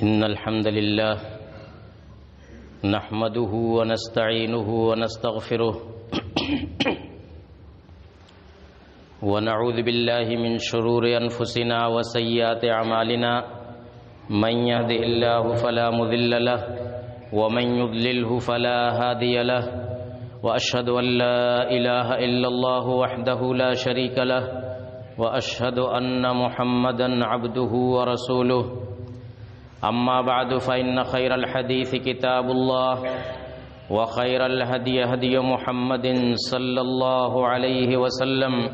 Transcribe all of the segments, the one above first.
إن الحمد لله نحمده ونستعينه ونستغفره ونعوذ بالله من شرور أنفسنا وسيئات أعمالنا من يهده الله فلا مضل له ومن يضلله فلا هادي له وأشهد أن لا إله إلا الله وحده لا شريك له وأشهد أن محمدا عبده ورسوله أما بعد فإن خير الحديث كتاب الله وخير الهدي هدي محمد صلى الله عليه وسلم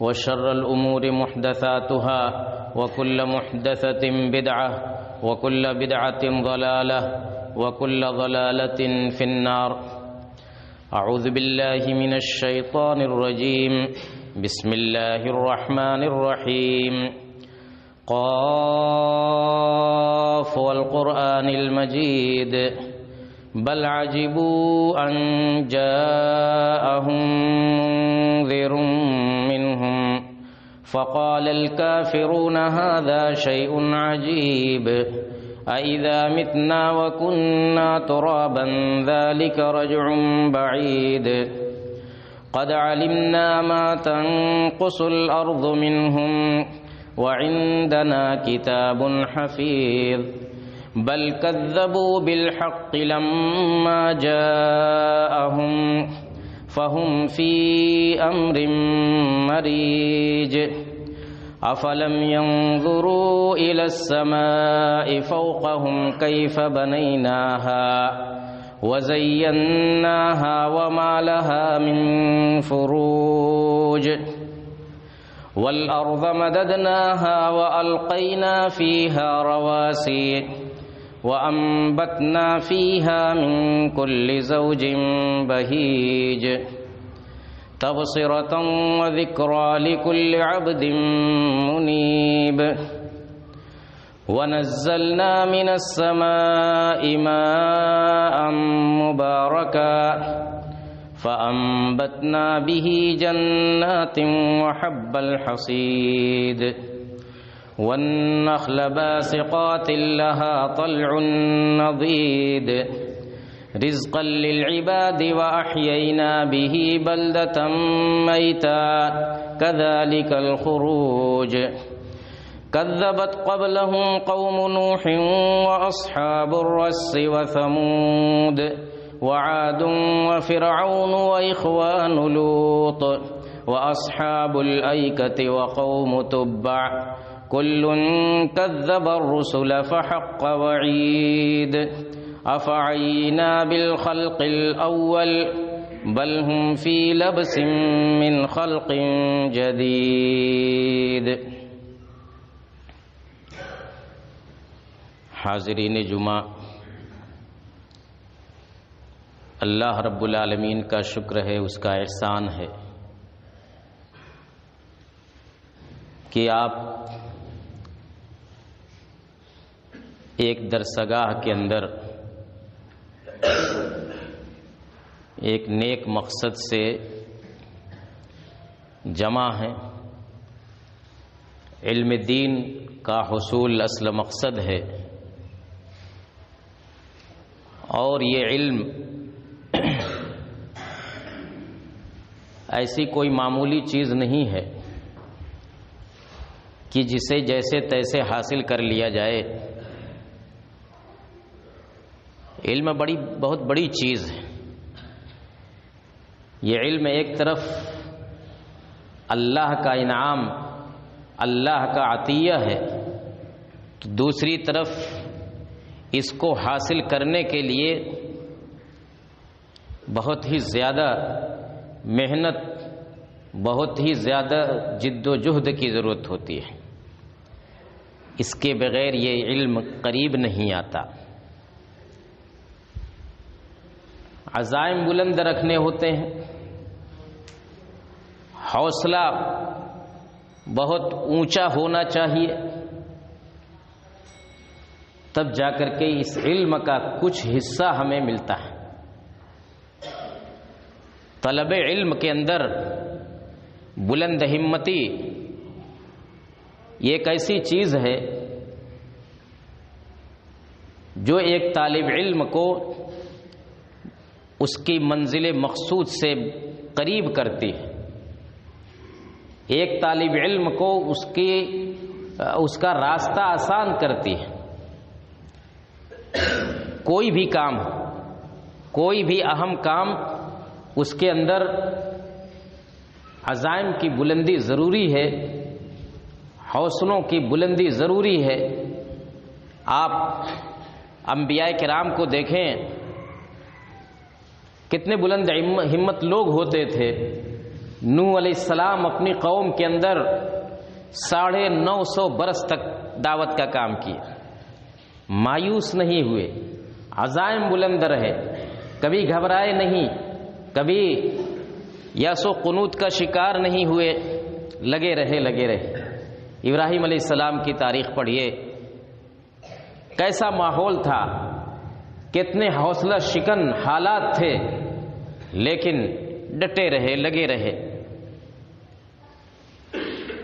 وشر الأمور محدثاتها وكل محدثة بدعة وكل بدعة ضلالة وكل ضلالة في النار. أعوذ بالله من الشيطان الرجيم. بسم الله الرحمن الرحيم. قاف والقرآن المجيد بل عجبوا أن جاءهم منذر منهم فقال الكافرون هذا شيء عجيب أإذا متنا وكنا ترابا ذلك رجع بعيد قد علمنا ما تنقص الأرض منهم وعندنا كتاب حفيظ بل كذبوا بالحق لما جاءهم فهم في أمر مريج أفلم ينظروا إلى السماء فوقهم كيف بنيناها وزيناها وما لها من فروج والأرض مددناها وألقينا فيها رواسي وأنبتنا فيها من كل زوج بهيج تبصرة وذكرى لكل عبد منيب ونزلنا من السماء ماء مباركا فأنبتنا به جنات وحب الحصيد والنخل باسقات لها طلع نضيد رزقا للعباد وأحيينا به بلدة ميتا كذلك الخروج كذبت قبلهم قوم نوح وأصحاب الرس وثمود وعاد وفرعون وإخوان لوط وأصحاب الأيكة وقوم تبع كل كذب الرسل فحق وعيد أفعينا بالخلق الأول بل هم في لبس من خلق جديد. حاضرین جمعہ، اللہ رب العالمین کا شکر ہے، اس کا احسان ہے کہ آپ ایک درسگاہ کے اندر ایک نیک مقصد سے جمع ہیں. علم دین کا حصول اصل مقصد ہے، اور یہ علم ایسی کوئی معمولی چیز نہیں ہے کہ جسے جیسے تیسے حاصل کر لیا جائے. علم بہت بڑی چیز ہے. یہ علم ایک طرف اللہ کا انعام، اللہ کا عطیہ ہے، تو دوسری طرف اس کو حاصل کرنے کے لیے بہت ہی زیادہ محنت، بہت ہی زیادہ جد و جہد کی ضرورت ہوتی ہے. اس کے بغیر یہ علم قریب نہیں آتا. عزائم بلند رکھنے ہوتے ہیں، حوصلہ بہت اونچا ہونا چاہیے، تب جا کر کے اس علم کا کچھ حصہ ہمیں ملتا ہے. طلب علم کے اندر بلند ہمتی یہ ایک ایسی چیز ہے جو ایک طالب علم کو اس کی منزل مقصود سے قریب کرتی ہے، ایک طالب علم کو اس کا راستہ آسان کرتی ہے۔ کوئی بھی کام، کوئی بھی اہم کام، اس کے اندر عزائم کی بلندی ضروری ہے، حوصلوں کی بلندی ضروری ہے۔ آپ انبیاء کرام کو دیکھیں، کتنے بلند ہمت لوگ ہوتے تھے۔ نوح علیہ السلام اپنی قوم کے اندر 950 برس تک دعوت کا کام کیا، مایوس نہیں ہوئے، عزائم بلند رہے، کبھی گھبرائے نہیں، کبھی یأس و قنوط کا شکار نہیں ہوئے، لگے رہے۔ ابراہیم علیہ السلام کی تاریخ پڑھیے، کیسا ماحول تھا، کتنے حوصلہ شکن حالات تھے، لیکن ڈٹے رہے، لگے رہے۔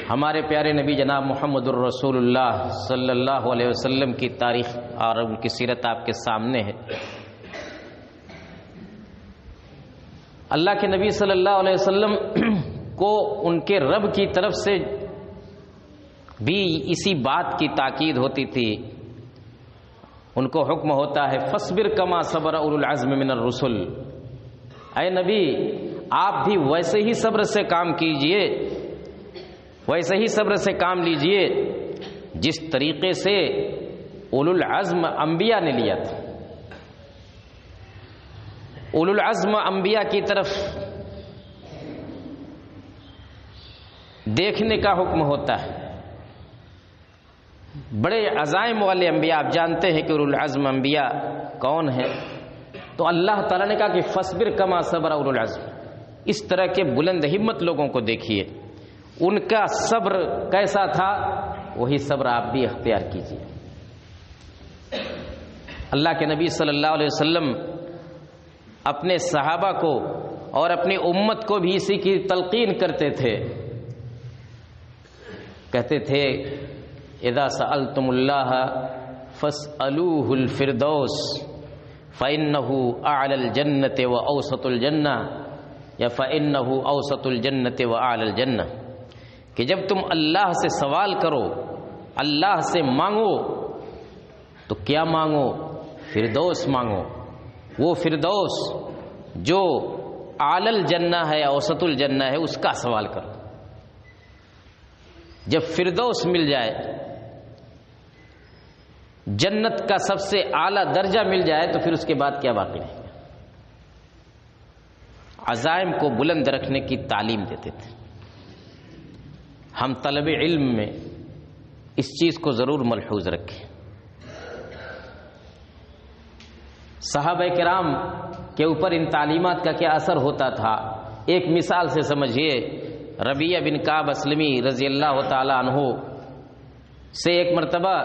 ہمارے پیارے نبی جناب محمد الرسول اللہ صلی اللہ علیہ وسلم کی تاریخ اور ان کی سیرت آپ کے سامنے ہے۔ اللہ کے نبی صلی اللہ علیہ وسلم کو ان کے رب کی طرف سے بھی اسی بات کی تاکید ہوتی تھی، ان کو حکم ہوتا ہے فاصبر کما صبر اولو العزم من الرسل، اے نبی آپ بھی ویسے ہی صبر سے کام کیجئے، ویسے ہی صبر سے کام لیجئے جس طریقے سے اولو العزم انبیاء نے لیا تھا۔ اولو العزم انبیاء کی طرف دیکھنے کا حکم ہوتا ہے۔ بڑے عزائم والے انبیاء، آپ جانتے ہیں کہ اولو العزم انبیاء کون ہیں، تو اللہ تعالیٰ نے کہا کہ فاصبر کما صبر اولو العزم، اس طرح کے بلند ہمت لوگوں کو دیکھیے، ان کا صبر کیسا تھا، وہی صبر آپ بھی اختیار کیجیے۔ اللہ کے نبی صلی اللہ علیہ وسلم اپنے صحابہ کو اور اپنی امت کو بھی اسی کی تلقین کرتے تھے، کہتے تھے اذا سألتم اللہ فاسألوه الفردوس فإنه أعلى الجنة وأوسط الجنة یا فإنه أوسط الجنة وأعلى الجنة، کہ جب تم اللہ سے سوال کرو، اللہ سے مانگو، تو کیا مانگو؟ فردوس مانگو، وہ فردوس جو اعلی الجنہ ہے، اوسط الجنہ ہے، اس کا سوال کرو۔ جب فردوس مل جائے، جنت کا سب سے اعلیٰ درجہ مل جائے، تو پھر اس کے بعد کیا باقی رہے گا؟ عزائم کو بلند رکھنے کی تعلیم دیتے تھے۔ ہم طلب علم میں اس چیز کو ضرور ملحوظ رکھیں۔ صحابہ کرام کے اوپر ان تعلیمات کا کیا اثر ہوتا تھا، ایک مثال سے سمجھیے۔ ربیعہ بن کعب اسلمی رضی اللہ تعالی عنہ سے ایک مرتبہ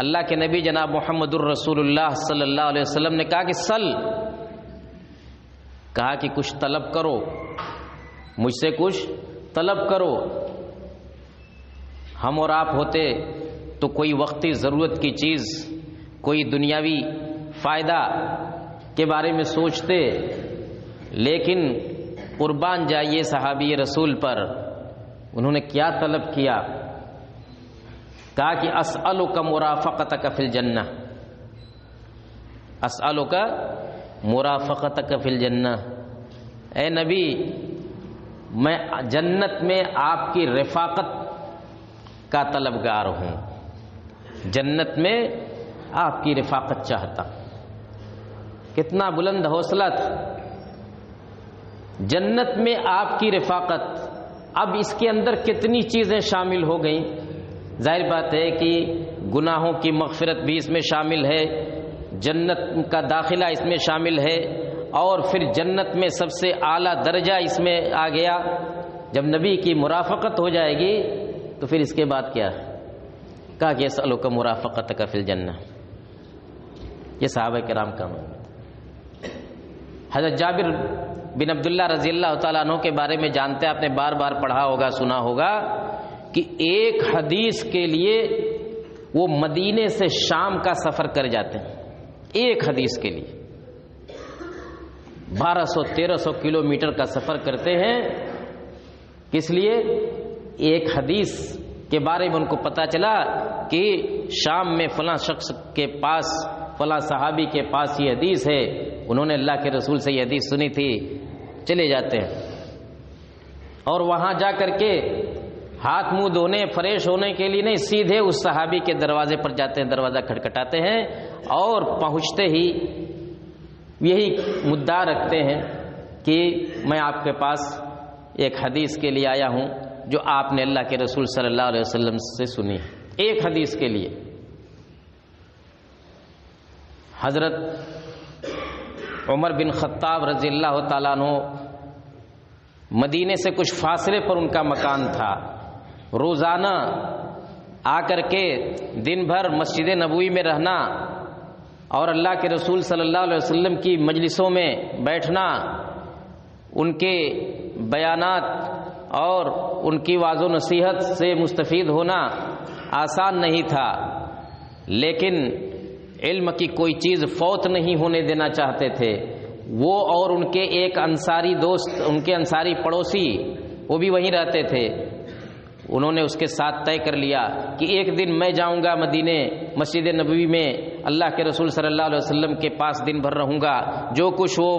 اللہ کے نبی جناب محمد الرسول اللہ صلی اللہ علیہ وسلم نے کہا کہ سل، کہا کہ کچھ طلب کرو، مجھ سے کچھ طلب کرو۔ ہم اور آپ ہوتے تو کوئی وقتی ضرورت کی چیز، کوئی دنیاوی فائدہ کے بارے میں سوچتے، لیکن قربان جائیے صحابی رسول پر، انہوں نے کیا طلب کیا؟ کہا کہ اسألک مرافقتک فی الجنہ، اسألک مرافقتک فی الجنہ، اے نبی میں جنت میں آپ کی رفاقت کا طلبگار ہوں، جنت میں آپ کی رفاقت چاہتا۔ کتنا بلند حوصلہ تھا، جنت میں آپ کی رفاقت۔ اب اس کے اندر کتنی چیزیں شامل ہو گئیں، ظاہر بات ہے کہ گناہوں کی مغفرت بھی اس میں شامل ہے، جنت کا داخلہ اس میں شامل ہے، اور پھر جنت میں سب سے اعلیٰ درجہ اس میں آ گیا۔ جب نبی کی مرافقت ہو جائے گی تو پھر اس کے بعد کیا ہے؟ کہا کہ اسألک مرافقتک فی الجنہ۔ یہ صحابہ کرام کا معاملہ۔ حضرت جابر بن عبداللہ رضی اللہ تعالیٰ عنہ کے بارے میں جانتے ہیں، آپ نے بار بار پڑھا ہوگا، سنا ہوگا کہ ایک حدیث کے لیے وہ مدینے سے شام کا سفر کر جاتے ہیں، ایک حدیث کے لیے 1200-1300 کلومیٹر کا سفر کرتے ہیں. کس لیے؟ ایک حدیث کے بارے میں ان کو پتہ چلا کہ شام میں فلاں شخص کے پاس، فلاں صحابی کے پاس یہ حدیث ہے، انہوں نے اللہ کے رسول سے یہ حدیث سنی تھی. چلے جاتے ہیں اور وہاں جا کر کے ہاتھ منہ دھونے، فریش ہونے کے لیے نہیں، سیدھے اس صحابی کے دروازے پر جاتے ہیں، دروازہ کھٹکھٹاتے ہیں اور پہنچتے ہی یہی مدعا رکھتے ہیں کہ میں آپ کے پاس ایک حدیث کے لیے آیا ہوں جو آپ نے اللہ کے رسول صلی اللہ علیہ وسلم سے سنی. ایک حدیث کے لیے. حضرت عمر بن خطاب رضی اللہ تعالیٰ عنہ مدینے سے کچھ فاصلے پر ان کا مکان تھا. روزانہ آ کر کے دن بھر مسجد نبوی میں رہنا اور اللہ کے رسول صلی اللہ علیہ وسلم کی مجلسوں میں بیٹھنا، ان کے بیانات اور ان کی واعظ و نصیحت سے مستفید ہونا آسان نہیں تھا، لیکن علم کی کوئی چیز فوت نہیں ہونے دینا چاہتے تھے. وہ اور ان کے ایک انصاری دوست، ان کے انصاری پڑوسی، وہ بھی وہیں رہتے تھے. انہوں نے اس کے ساتھ طے کر لیا کہ ایک دن میں جاؤں گا مدینے مسجد نبوی میں، اللہ کے رسول صلی اللہ علیہ وسلم کے پاس دن بھر رہوں گا، جو کچھ وہ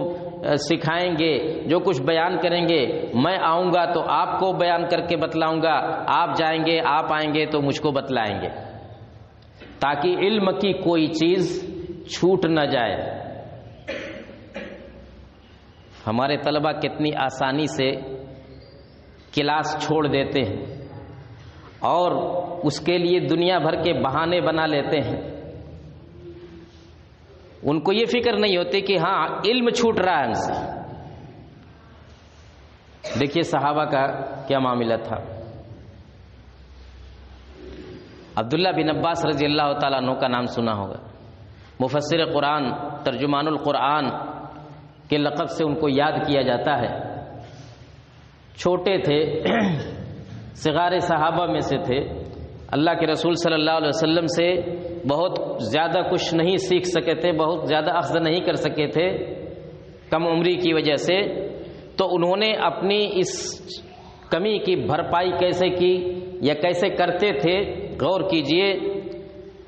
سکھائیں گے، جو کچھ بیان کریں گے، میں آؤں گا تو آپ کو بیان کر کے بتلاؤں گا، آپ جائیں گے، آپ آئیں گے تو مجھ کو بتلائیں گے، تاکہ علم کی کوئی چیز چھوٹ نہ جائے. ہمارے طلبہ کتنی آسانی سے کلاس چھوڑ دیتے ہیں اور اس کے لیے دنیا بھر کے بہانے بنا لیتے ہیں. ان کو یہ فکر نہیں ہوتی کہ ہاں علم چھوٹ رہا ہے ہم سے. دیکھیے صحابہ کا کیا معاملہ تھا. عبداللہ بن عباس رضی اللہ تعالیٰ عنہ کا نام سنا ہوگا. مفسر قرآن، ترجمان القرآن کے لقب سے ان کو یاد کیا جاتا ہے. چھوٹے تھے، صغار صحابہ میں سے تھے. اللہ کے رسول صلی اللہ علیہ وسلم سے بہت زیادہ کچھ نہیں سیکھ سکے تھے، بہت زیادہ اخذ نہیں کر سکے تھے کم عمری کی وجہ سے. تو انہوں نے اپنی اس کمی کی بھرپائی کیسے کی یا کیسے کرتے تھے، غور کیجئے.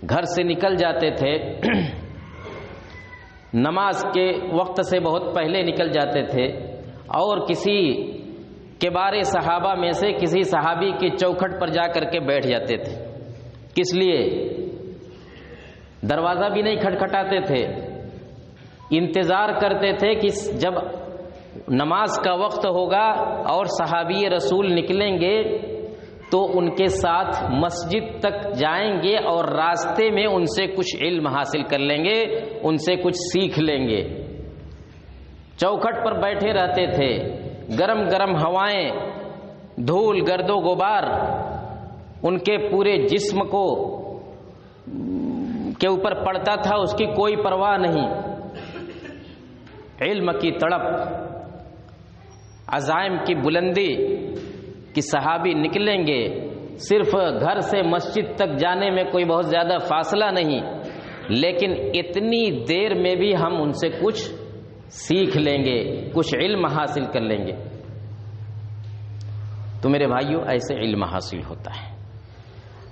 گھر سے نکل جاتے تھے، نماز کے وقت سے بہت پہلے نکل جاتے تھے اور کسی کبار صحابہ میں سے کسی صحابی کی چوکھٹ پر جا کر کے بیٹھ جاتے تھے. کس لیے؟ دروازہ بھی نہیں کھٹکھٹاتے تھے، انتظار کرتے تھے کہ جب نماز کا وقت ہوگا اور صحابی رسول نکلیں گے تو ان کے ساتھ مسجد تک جائیں گے اور راستے میں ان سے کچھ علم حاصل کر لیں گے، ان سے کچھ سیکھ لیں گے. چوکھٹ پر بیٹھے رہتے تھے، گرم گرم ہوائیں، دھول، گرد و غبار ان کے پورے جسم کو کے اوپر پڑتا تھا، اس کی کوئی پرواہ نہیں. علم کی تڑپ، عزائم کی بلندی کہ صحابی نکلیں گے، صرف گھر سے مسجد تک جانے میں کوئی بہت زیادہ فاصلہ نہیں، لیکن اتنی دیر میں بھی ہم ان سے کچھ سیکھ لیں گے، کچھ علم حاصل کر لیں گے. تو میرے بھائیوں، ایسے علم حاصل ہوتا ہے.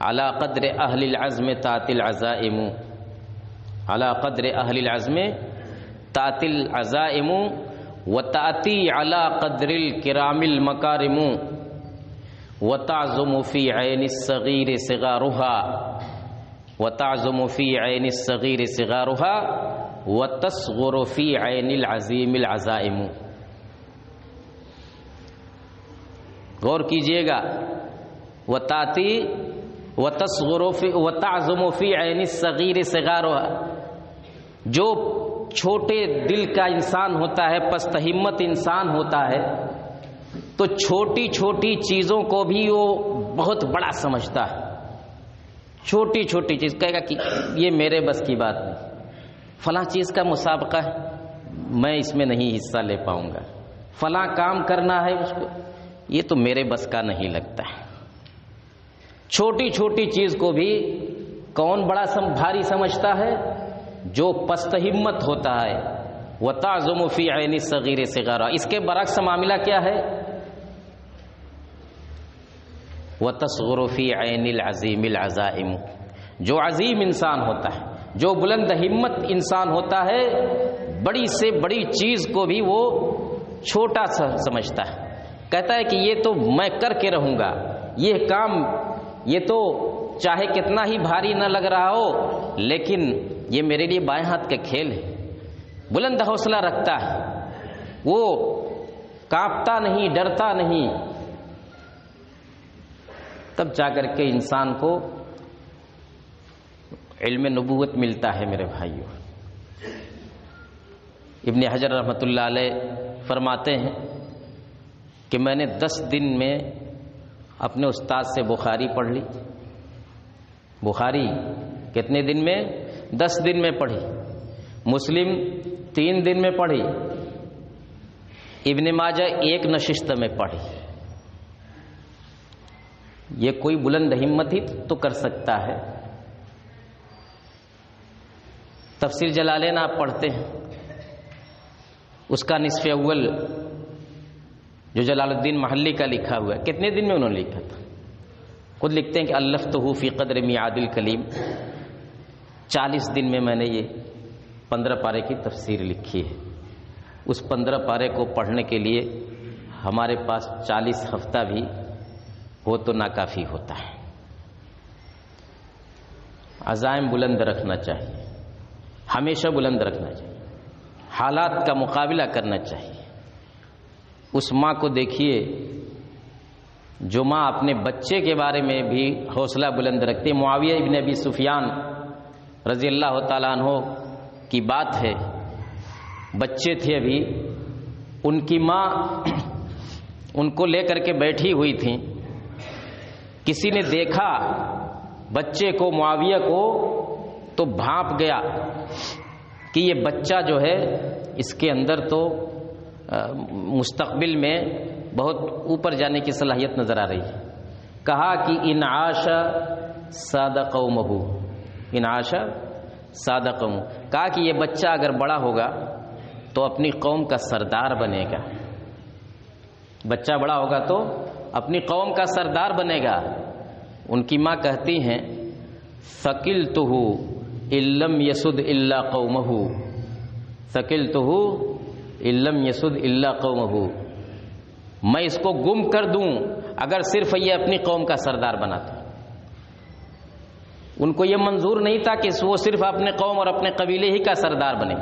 علی قدر اہل العزم تأتی العزائم، علی قدر اہل العزم تأتی العزائم وتأتی علی قدر الکرام المکارم وتعظم فی عین الصغیر صغارها وتعظم فی عین الصغیر صغارها وتصغر فی عین العظیم العزائم. غور کیجئے گا. وتاتی وتصغر فی وتعظم فی عین الصغیر صغارها، جو چھوٹے دل کا انسان ہوتا ہے، پست ہمت انسان ہوتا ہے، تو چھوٹی چھوٹی چیزوں کو بھی وہ بہت بڑا سمجھتا ہے. چھوٹی چھوٹی چیز کہے گا کہ یہ میرے بس کی بات نہیں، فلاں چیز کا مسابقہ ہے، میں اس میں نہیں حصہ لے پاؤں گا، فلاں کام کرنا ہے اس کو، یہ تو میرے بس کا نہیں لگتا ہے. چھوٹی چھوٹی چیز کو بھی کون بڑا بھاری سمجھتا ہے؟ جو پست ہمت ہوتا ہے وَتَعْظُمُ فِي عَيْنِ الصَّغِيرِ صِغَارًا، اس کے برعکس معاملہ کیا ہے؟ وَتَصْغُرُ فِي عَيْنِ الْعَظِيمِ الْعَزَائِمُ، جو عظیم انسان ہوتا ہے، جو بلند ہمت انسان ہوتا ہے، بڑی سے بڑی چیز کو بھی وہ چھوٹا سا سمجھتا ہے، کہتا ہے کہ یہ تو میں کر کے رہوں گا، یہ کام یہ تو چاہے کتنا ہی بھاری نہ لگ رہا ہو لیکن یہ میرے لیے بائیں ہاتھ کا کھیل ہے۔ بلند حوصلہ رکھتا ہے، وہ کانپتا نہیں، ڈرتا نہیں، تب جا کر کے انسان کو علم نبوت ملتا ہے۔ میرے بھائیوں، ابن حجر رحمۃ اللہ علیہ فرماتے ہیں کہ میں نے 10 دن میں اپنے استاد سے بخاری پڑھ لی۔ بخاری کتنے دن میں؟ 10 دن میں پڑھی۔ مسلم 3 دن میں پڑھی۔ ابن ماجہ 1 نشست میں پڑھی۔ یہ کوئی بلند ہمت ہی تو کر سکتا ہے۔ تفسیر جلالین آپ پڑھتے ہیں، اس کا نصف اول جو جلال الدین محلی کا لکھا ہوا ہے، کتنے دن میں انہوں نے لکھا تھا؟ خود لکھتے ہیں کہ الفتہ فی قدر میعاد الکلیم، 40 دن میں نے یہ 15 پارے کی تفسیر لکھی ہے۔ اس 15 پارے کو پڑھنے کے لیے ہمارے پاس 40 ہفتہ بھی ہو تو ناکافی ہوتا ہے۔ عزائم بلند رکھنا چاہیے، ہمیشہ بلند رکھنا چاہیے، حالات کا مقابلہ کرنا چاہیے۔ اس ماں کو دیکھیے جو ماں اپنے بچے کے بارے میں بھی حوصلہ بلند رکھتی ہے۔ معاویہ ابن ابی سفیان رضی اللہ تعالیٰ عنہ کی بات ہے، بچے تھے ابھی، ان کی ماں ان کو لے کر کے بیٹھی ہوئی تھیں، کسی نے دیکھا بچے کو، معاویہ کو، تو بھانپ گیا کہ یہ بچہ جو ہے اس کے اندر تو مستقبل میں بہت اوپر جانے کی صلاحیت نظر آ رہی ہے۔ کہا کہ ان عاش ساد قومہ، ان عاش ساد قوم، کہا کہ یہ بچہ اگر بڑا ہوگا تو اپنی قوم کا سردار بنے گا، بچہ بڑا ہوگا تو اپنی قوم کا سردار بنے گا۔ ان کی ماں کہتی ہیں ثقلتہ ان لم یسد الا قومہ، ثقلتہ ان لم یسد الا قومہ، میں اس کو گم کر دوں اگر صرف یہ اپنی قوم کا سردار بنا تھا۔ ان کو یہ منظور نہیں تھا کہ وہ صرف اپنے قوم اور اپنے قبیلے ہی کا سردار بنے،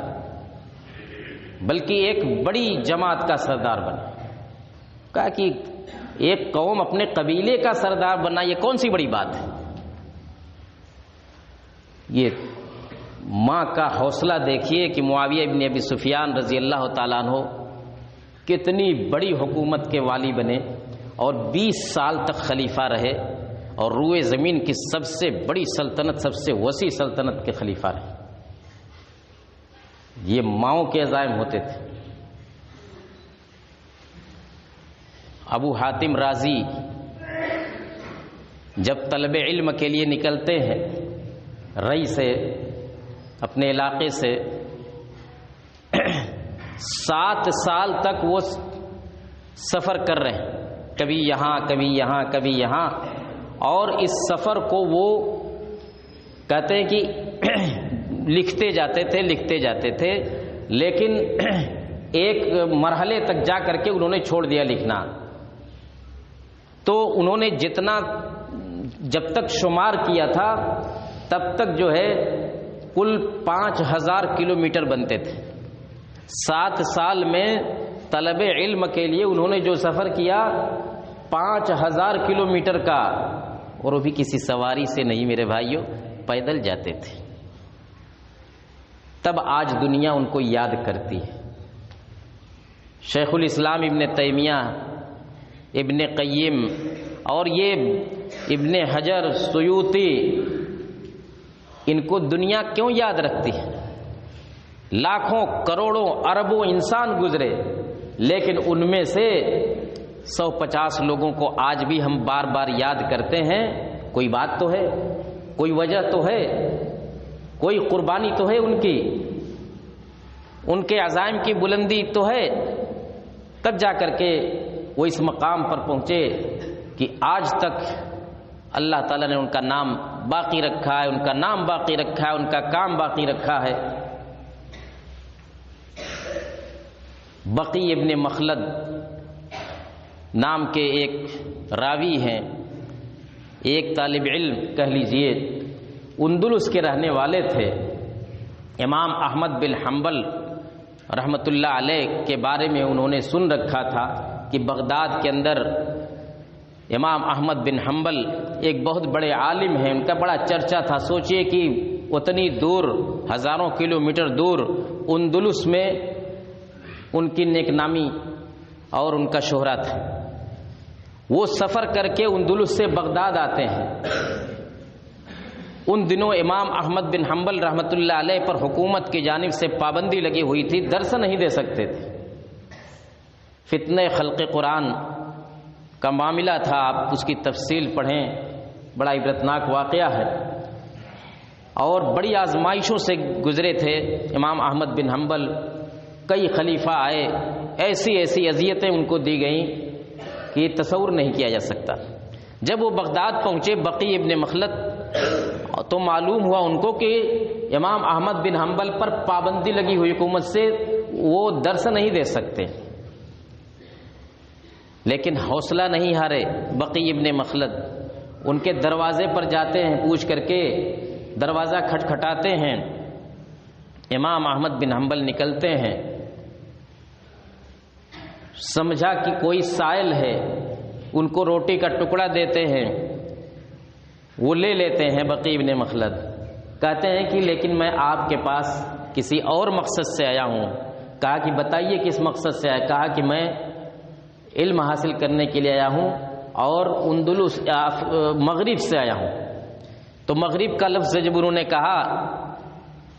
بلکہ ایک بڑی جماعت کا سردار بنے۔ کہا کہ ایک قوم اپنے قبیلے کا سردار بننا یہ کون سی بڑی بات ہے؟ یہ ماں کا حوصلہ دیکھیے کہ معاویہ ابن ابی سفیان رضی اللہ تعالیٰ عنہ کتنی بڑی حکومت کے والی بنے اور 20 سال تک خلیفہ رہے اور روئے زمین کی سب سے بڑی سلطنت، سب سے وسیع سلطنت کے خلیفہ رہے۔ یہ ماؤں کے عزائم ہوتے تھے۔ ابو حاتم رازی جب طلب علم کے لیے نکلتے ہیں رئی سے، اپنے علاقے سے، 7 سال تک وہ سفر کر رہے ہیں، کبھی یہاں کبھی یہاں کبھی یہاں، اور اس سفر کو وہ کہتے ہیں کہ لکھتے جاتے تھے لیکن ایک مرحلے تک جا کر کے انہوں نے چھوڑ دیا لکھنا۔ تو انہوں نے جتنا جب تک شمار کیا تھا تب تک جو ہے کل 5000 کلومیٹر بنتے تھے۔ 7 سال میں طلب علم کے لیے انہوں نے جو سفر کیا 5000 کلومیٹر کا، اور وہ بھی کسی سواری سے نہیں میرے بھائیوں، پیدل جاتے تھے۔ تب آج دنیا ان کو یاد کرتی ہے۔ شیخ الاسلام ابن تیمیہ، ابن قیم اور یہ ابن حجر، سیوطی، ان کو دنیا کیوں یاد رکھتی ہے؟ لاکھوں کروڑوں اربوں انسان گزرے لیکن ان میں سے 150 لوگوں کو آج بھی ہم بار بار یاد کرتے ہیں۔ کوئی بات تو ہے، کوئی وجہ تو ہے۔ کوئی قربانی تو ہے ان کی، ان کے عزائم کی بلندی تو ہے، تب جا کر کے وہ اس مقام پر پہنچے کہ آج تک اللہ تعالیٰ نے ان کا نام باقی رکھا ہے، ان کا نام باقی رکھا ہے، ان کا کام باقی رکھا ہے۔ بقی ابن مخلد نام کے ایک راوی ہیں، ایک طالب علم کہہ لیجئے، اندلس کے رہنے والے تھے۔ امام احمد بن حنبل رحمۃ اللہ علیہ کے بارے میں انہوں نے سن رکھا تھا کہ بغداد کے اندر امام احمد بن حنبل ایک بہت بڑے عالم ہیں، ان کا بڑا چرچا تھا۔ سوچئے کہ اتنی دور، ہزاروں کلومیٹر دور اندلس میں ان کی نیک نامی اور ان کا شہرت ہے۔ وہ سفر کر کے اندلس سے بغداد آتے ہیں۔ ان دنوں امام احمد بن حنبل رحمۃ اللہ علیہ پر حکومت کی جانب سے پابندی لگی ہوئی تھی، درس نہیں دے سکتے تھے۔ فتنہ خلق قرآن کا معاملہ تھا، آپ اس کی تفصیل پڑھیں، بڑا عبرتناک واقعہ ہے، اور بڑی آزمائشوں سے گزرے تھے امام احمد بن حنبل۔ کئی خلیفہ آئے، ایسی ایسی اذیتیں ان کو دی گئیں کہ یہ تصور نہیں کیا جا سکتا۔ جب وہ بغداد پہنچے بقی ابن مخلد، تو معلوم ہوا ان کو کہ امام احمد بن حنبل پر پابندی لگی ہوئی حکومت سے، وہ درس نہیں دے سکتے، لیکن حوصلہ نہیں ہارے۔ بقی ابن مخلد ان کے دروازے پر جاتے ہیں، پوچھ کر کے دروازہ کھٹکھٹاتے ہیں، امام احمد بن حنبل نکلتے ہیں، سمجھا کہ کوئی سائل ہے، ان کو روٹی کا ٹکڑا دیتے ہیں، وہ لے لیتے ہیں۔ بقی ابن مخلد کہتے ہیں کہ لیکن میں آپ کے پاس کسی اور مقصد سے آیا ہوں۔ کہا کہ بتائیے کس مقصد سے آیا؟ کہا کہ میں علم حاصل کرنے کے لیے آیا ہوں اور اندلس مغرب سے آیا ہوں۔ تو مغرب کا لفظ جب انہوں نے کہا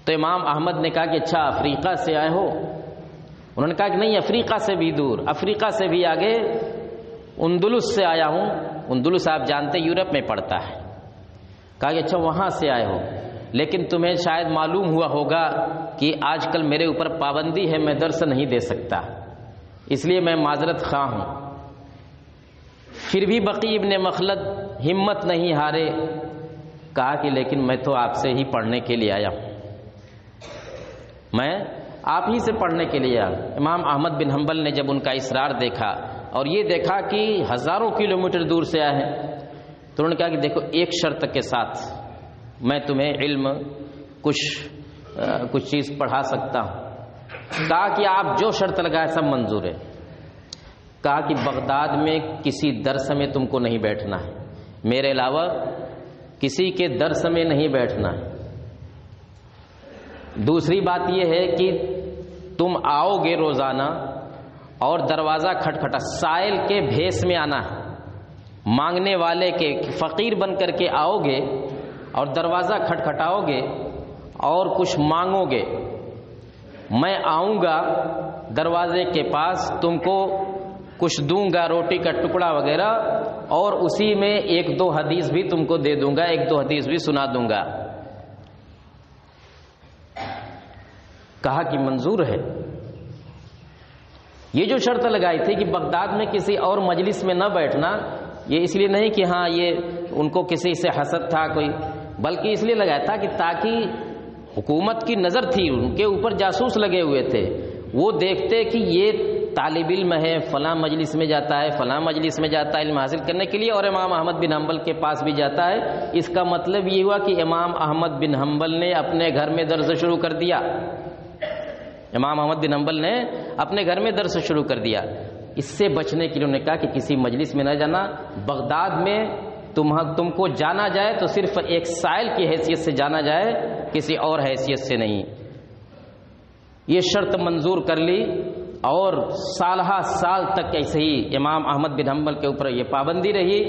تو امام احمد نے کہا کہ اچھا افریقہ سے آئے ہو؟ انہوں نے کہا کہ نہیں، افریقہ سے بھی دور، افریقہ سے بھی آگے، اندلس سے آیا ہوں۔ اندلس آپ جانتے یورپ میں پڑتا ہے۔ کہا کہ اچھا وہاں سے آئے ہو، لیکن تمہیں شاید معلوم ہوا ہوگا کہ آج کل میرے اوپر پابندی ہے، میں درس نہیں دے سکتا، اس لیے میں معذرت خواہ ہوں۔ پھر بھی بقی ابن مخلد ہمت نہیں ہارے، کہا کہ لیکن میں تو آپ سے ہی پڑھنے کے لیے آیا ہوں، میں آپ ہی سے پڑھنے کے لیے آیا۔ امام احمد بن حنبل نے جب ان کا اصرار دیکھا اور یہ دیکھا کہ ہزاروں کلومیٹر دور سے آئے ہیں، تو انہوں نے کہا کہ دیکھو ایک شرط کے ساتھ میں تمہیں علم کچھ چیز پڑھا سکتا ہوں۔ کہا کہ آپ جو شرط لگائے سب منظور ہے۔ کہا کہ بغداد میں کسی درس میں تم کو نہیں بیٹھنا ہے، میرے علاوہ کسی کے درس میں نہیں بیٹھنا ہے۔ دوسری بات یہ ہے کہ تم آؤ گے روزانہ اور دروازہ کھٹکھٹا، سائل کے بھیس میں آنا ہے، مانگنے والے کے فقیر بن کر کے آؤ گے اور دروازہ کھٹکھٹاؤ گے اور کچھ مانگو گے، میں آؤں گا دروازے کے پاس، تم کو کچھ دوں گا، روٹی کا ٹکڑا وغیرہ، اور اسی میں ایک دو حدیث بھی تم کو دے دوں گا، ایک دو حدیث بھی سنا دوں گا۔ کہا کہ منظور ہے۔ یہ جو شرط لگائی تھی کہ بغداد میں کسی اور مجلس میں نہ بیٹھنا، یہ اس لیے نہیں کہ ہاں یہ ان کو کسی سے حسد تھا کوئی، بلکہ اس لیے لگایا تھا کہ تاکہ حکومت کی نظر تھی، ان کے اوپر جاسوس لگے ہوئے تھے، وہ دیکھتے کہ یہ طالب علم ہے، فلاں مجلس میں جاتا ہے، فلاں مجلس میں جاتا ہے علم حاصل کرنے کے لیے، اور امام احمد بن حنبل کے پاس بھی جاتا ہے۔ اس کا مطلب یہ ہوا کہ امام احمد بن حنبل نے اپنے گھر میں درس شروع کر دیا، امام احمد بن حنبل نے اپنے گھر میں درس شروع کر دیا۔ اس سے بچنے کے لیے انہوں نے کہا کہ کسی مجلس میں نہ جانا، بغداد میں تم کو جانا جائے تو صرف ایک سائل کی حیثیت سے جانا جائے، کسی اور حیثیت سے نہیں۔ یہ شرط منظور کر لی، اور سالہ سال تک ایسے ہی امام احمد بن حنبل کے اوپر یہ پابندی رہی،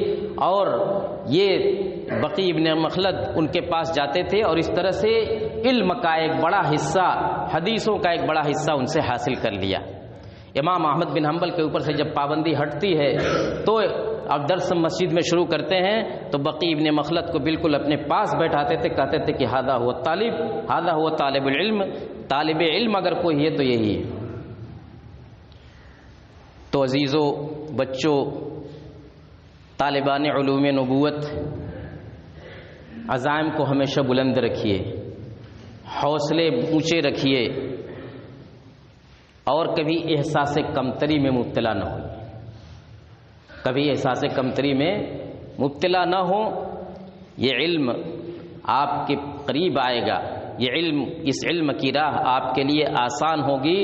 اور یہ بقی ابن مخلد ان کے پاس جاتے تھے، اور اس طرح سے علم کا ایک بڑا حصہ، حدیثوں کا ایک بڑا حصہ ان سے حاصل کر لیا۔ امام احمد بن حنبل کے اوپر سے جب پابندی ہٹتی ہے تو اب درس مسجد میں شروع کرتے ہیں تو بقی ابن مخلد کو بالکل اپنے پاس بیٹھاتے تھے، کہتے تھے کہ ہذا ہوا طالب، ہذا ہوا طالب العلم، طالب علم اگر کوئی ہے تو یہی ہے۔ تو عزیزو، بچوں، طالبان علوم نبوت، عزائم کو ہمیشہ بلند رکھیے، حوصلے اونچے رکھیے، اور کبھی احساس کمتری میں مبتلا نہ ہوئے، کبھی احساس کمتری میں مبتلا نہ ہو۔ یہ علم آپ کے قریب آئے گا، یہ علم، اس علم کی راہ آپ کے لیے آسان ہوگی،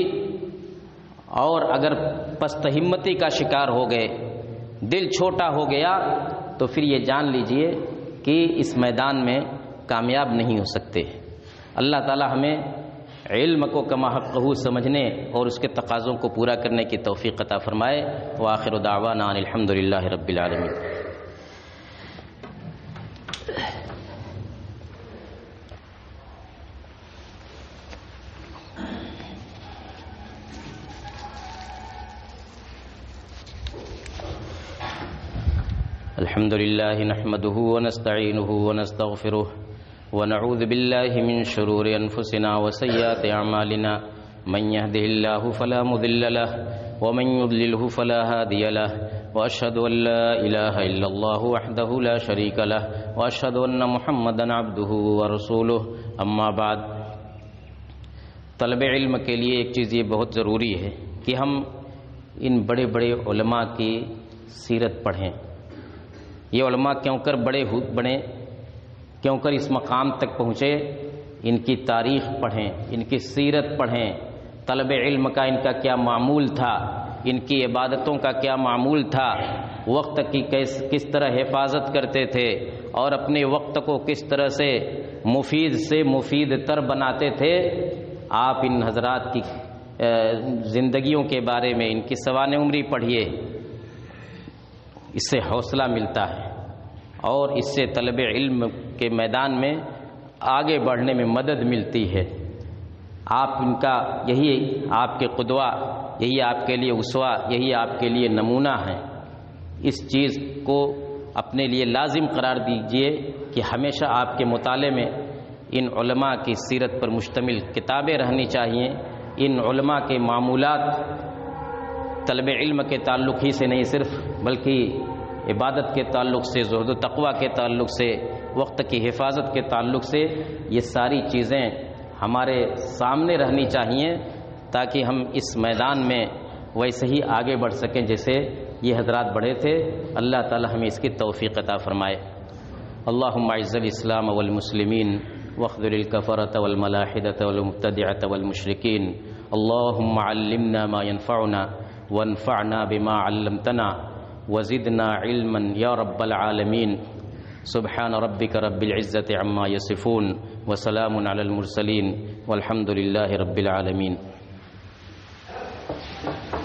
اور اگر پست ہمتی کا شکار ہو گئے، دل چھوٹا ہو گیا، تو پھر یہ جان لیجئے کہ اس میدان میں کامیاب نہیں ہو سکتے۔ اللہ تعالی ہمیں علم کو کما حقہ سمجھنے اور اس کے تقاضوں کو پورا کرنے کی توفیق عطا فرمائے۔ وآخر دعوانا ان الحمدللہ رب العالمین۔ الحمد لله نحمده ونستعينه ونستغفره ونعوذ بالله من شرور أنفسنا وسيئات أعمالنا، من يهده الله فلا مضل له ومن يضلله فلا هادي له، وأشهد أن لا إله إلا الله وحده لا شريك له، وأشهد أن محمدا عبده ورسوله، أما بعد۔ طلب علم کے لیے ایک چیز یہ بہت ضروری ہے کہ ہم ان بڑے بڑے علماء کی سیرت پڑھیں۔ یہ علماء کیوں کر بڑے کیوں کر اس مقام تک پہنچے، ان کی تاریخ پڑھیں، ان کی سیرت پڑھیں، طلب علم کا ان کا کیا معمول تھا، ان کی عبادتوں کا کیا معمول تھا، وقت کی کس طرح حفاظت کرتے تھے، اور اپنے وقت کو کس طرح سے مفید تر بناتے تھے۔ آپ ان حضرات کی زندگیوں کے بارے میں، ان کی سوانح عمری پڑھیے، اس سے حوصلہ ملتا ہے، اور اس سے طلب علم کے میدان میں آگے بڑھنے میں مدد ملتی ہے۔ آپ ان کا، یہی آپ کے قدوہ، یہی آپ کے لیے اسوہ، یہی آپ کے لیے نمونہ ہیں۔ اس چیز کو اپنے لیے لازم قرار دیجئے کہ ہمیشہ آپ کے مطالعے میں ان علماء کی سیرت پر مشتمل کتابیں رہنی چاہیے۔ ان علماء کے معمولات طلب علم کے تعلق ہی سے نہیں صرف، بلکہ عبادت کے تعلق سے، زہد و تقوی کے تعلق سے، وقت کی حفاظت کے تعلق سے، یہ ساری چیزیں ہمارے سامنے رہنی چاہیے، تاکہ ہم اس میدان میں ویسے ہی آگے بڑھ سکیں جیسے یہ حضرات بڑھے تھے۔ اللہ تعالی ہمیں اس کی توفیق عطا فرمائے۔ اللہم اعز الاسلام والمسلمین واخذل الکفرة والملاحدة والمبتدعة والمشرکین، اللہم علمنا ما ينفعنا وانفعنا بما علمتنا وزدنا علما یا رب العالمین۔ سبحان ربک رب العزة عما یصفون وسلام علی المرسلین والحمد للہ رب العالمین۔